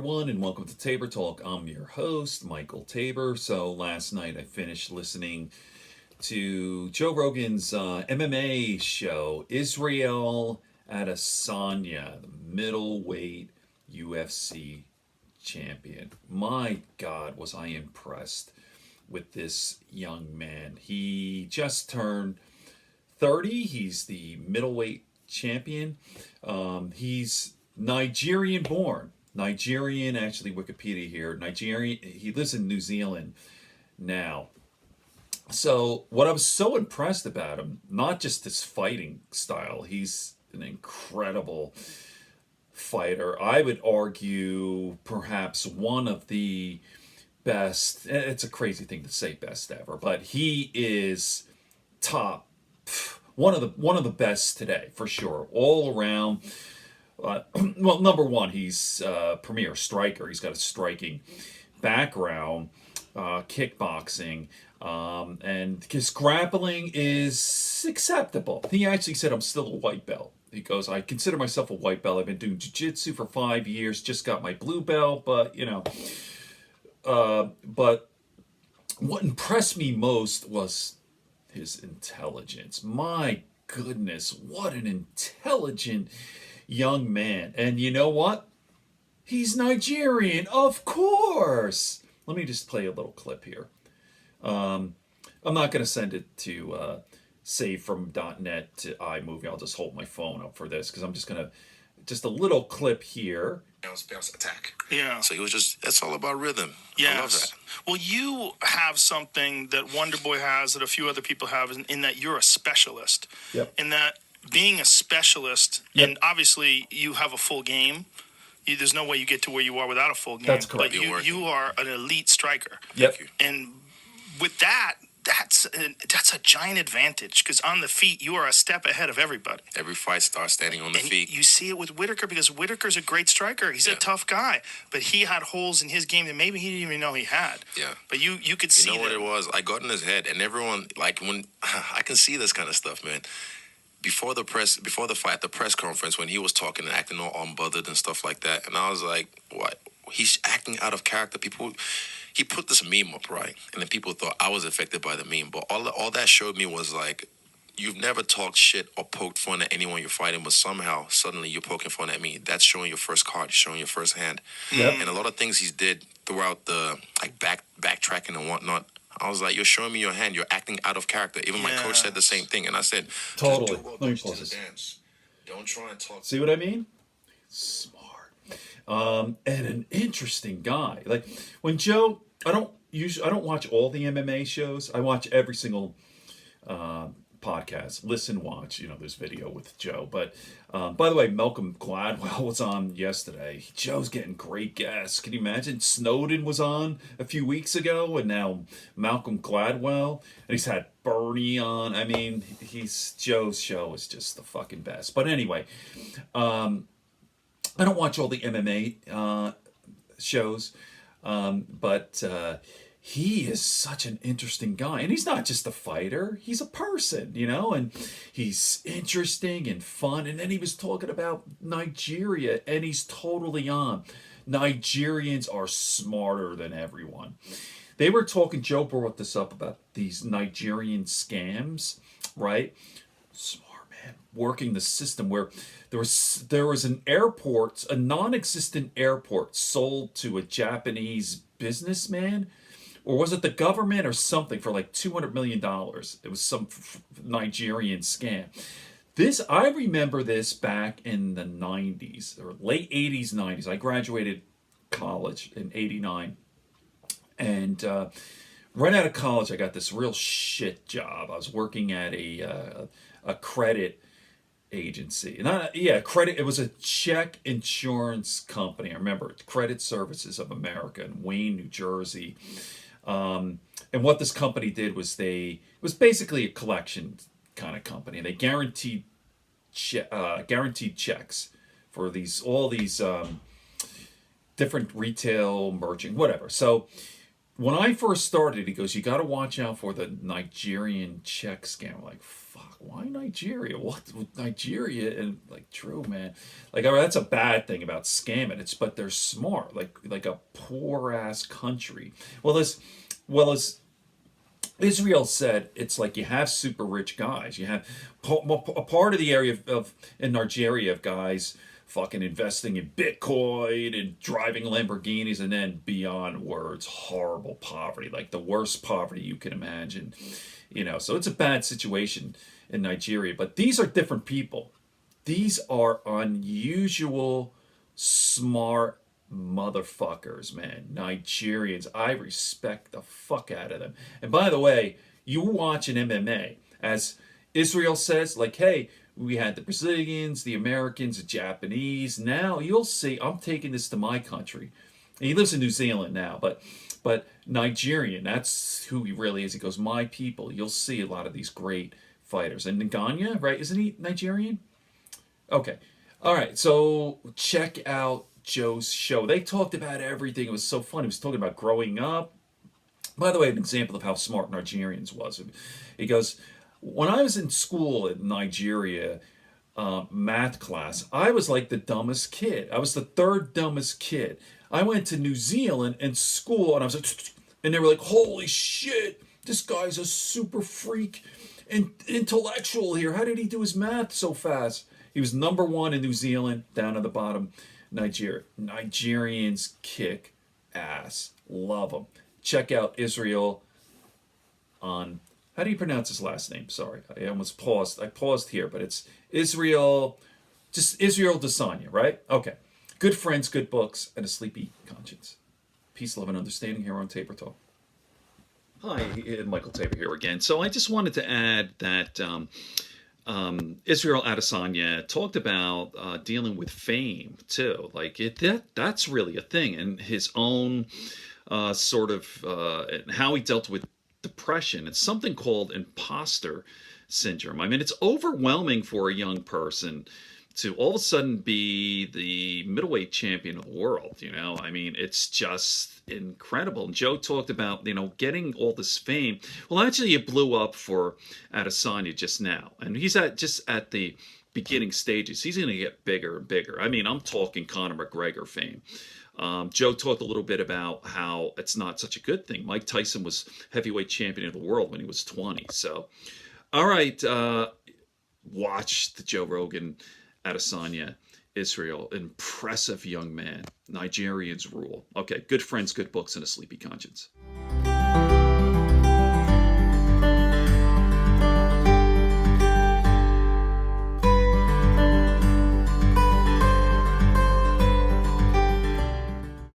everyone, and welcome to Tabor Talk. I'm your host, Michael Tabor. So last night I finished listening to Joe Rogan's MMA show, Israel Adesanya, the middleweight UFC champion. My God, was I impressed with this young man. He just turned 30. He's the middleweight champion. He's Nigerian born. Nigerian, actually, Wikipedia here. Nigerian. He lives in New Zealand now. So, what I was so impressed about him, not just his fighting style, he's an incredible fighter. I would argue perhaps one of the best. It's a crazy thing to say best ever, but he is top, one of the best today for sure, all around. Well, number one, he's premier striker. He's got a striking background, kickboxing, and his grappling is acceptable. He actually said, "I'm still a white belt." He goes, "I consider myself a white belt. I've been doing jiu-jitsu for 5 years. Just got my blue belt, but you know." But what impressed me most was his intelligence. My goodness, what an intelligent young man. And you know what? He's Nigerian, of course. Let me just play a little clip here. I'm not going to send it to savefrom.net to iMovie. I'll just hold my phone up for this because I'm just going to, just a little clip here. Bounce attack. Yeah. So he was just, that's all about rhythm. Yes. I love that. Well, you have something that Wonder Boy has that a few other people have in that you're a specialist. Yep. In that being a specialist, Yep. and obviously you have a full game. There's no way you get to where you are without a full game. That's correct. But you are an elite striker. Yep. And with that, that's a giant advantage because on the feet you are a step ahead of everybody. Every fight starts standing on the feet. You see it with Whitaker because Whitaker's a great striker. He's a tough guy, but he had holes in his game that maybe he didn't even know he had. Yeah. But you could see. You know what it was? I got in his head, and everyone, like, when I can see this kind of stuff, man. Before the fight, the press conference, when he was talking and acting all unbothered and stuff like that, and I was like, what? He's acting out of character. He put this meme up, right? And then people thought I was affected by the meme. But all that showed me was like, you've never talked shit or poked fun at anyone you're fighting, but somehow, suddenly you're poking fun at me. That's showing your first card, showing your first hand. Yep. And a lot of things he did throughout the, like, backtracking and whatnot, I was like, you're showing me your hand. You're acting out of character. Even my coach said the same thing. And I said, Totally. just do what Let me coach pause did this. to dance. Don't try and talk. See what I mean? Smart. And an interesting guy. Like when Joe, I don't watch all the MMA shows. I watch every single podcast. Listen, watch. You know, there's video with Joe. But by the way, Malcolm Gladwell was on yesterday. Joe's getting great guests. Can you imagine? Snowden was on a few weeks ago, and now Malcolm Gladwell, and he's had Bernie on. I mean, Joe's show is just the fucking best. But anyway, I don't watch all the MMA shows, but he is such an interesting guy. And he's not just a fighter, he's a person, you know, and he's interesting and fun. And then he was talking about Nigeria, and he's totally on. Nigerians are smarter than everyone. They were talking, Joe brought this up about these Nigerian scams, right? Smart man, working the system where there was an airport, a non-existent airport sold to a Japanese businessman, or was it the government or something, for like $200 million. It was some Nigerian scam. I remember this back in the 90s, or late 80s, 90s. I graduated college in 89. And right out of college, I got this real shit job. I was working at a credit agency. Credit. It was a check insurance company. I remember it, Credit Services of America in Wayne, New Jersey. And what this company did was it was basically a collection kind of company, and they guaranteed checks for all these different retail merchant, whatever. So when I first started, he goes, "You got to watch out for the Nigerian check scam." I'm like, fuck, why Nigeria? What with Nigeria? And like, true, man. Like, all right, that's a bad thing about scamming. But they're smart. Like a poor ass country. Well as Israel said, it's like you have super rich guys. You have a part of the area of in Nigeria of guys fucking investing in Bitcoin and driving Lamborghinis, and then beyond words, horrible poverty, like the worst poverty you can imagine. So it's a bad situation in Nigeria. But these are different people. These are unusual, smart motherfuckers, man. Nigerians. I respect the fuck out of them. And by the way, you watch an MMA, as Israel says, like, hey, we had the Brazilians, the Americans, the Japanese. Now you'll see, I'm taking this to my country. And he lives in New Zealand now, but Nigerian, that's who he really is. He goes, my people. You'll see a lot of these great fighters. And Naganya, right? Isn't he Nigerian? Okay. All right. So check out Joe's show. They talked about everything. It was so fun. He was talking about growing up. By the way, an example of how smart Nigerians was. He goes, when I was in school in Nigeria, math class, I was like the dumbest kid. I was the third dumbest kid. I went to New Zealand in school, and I was like, and they were like, holy shit, this guy's a super freak and intellectual here. How did he do his math so fast? He was number one in New Zealand, down at the bottom, Nigeria. Nigerians kick ass. Love them. Check out Israel on, how do you pronounce his last name? Sorry, I almost paused. I paused here, but it's Israel, just Israel Adesanya, right? Okay. Good friends, good books, and a sleepy conscience. Peace, love, and understanding here on Tabor Talk. Hi, Michael Tabor here again. So I just wanted to add that Israel Adesanya talked about dealing with fame too. Like that's really a thing, and his own and how he dealt with depression. It's something called imposter syndrome. I mean, it's overwhelming for a young person to all of a sudden be the middleweight champion of the world. I mean, it's just incredible. And Joe talked about, getting all this fame. Well, actually, it blew up for Adesanya just now. And he's just at the beginning stages. He's going to get bigger and bigger. I mean, I'm talking Conor McGregor fame. Joe talked a little bit about how it's not such a good thing. Mike Tyson was heavyweight champion of the world when he was 20. So, all right, watch the Joe Rogan Adesanya, Israel, impressive young man. Nigerians rule. Okay, good friends, good books, and a sleepy conscience.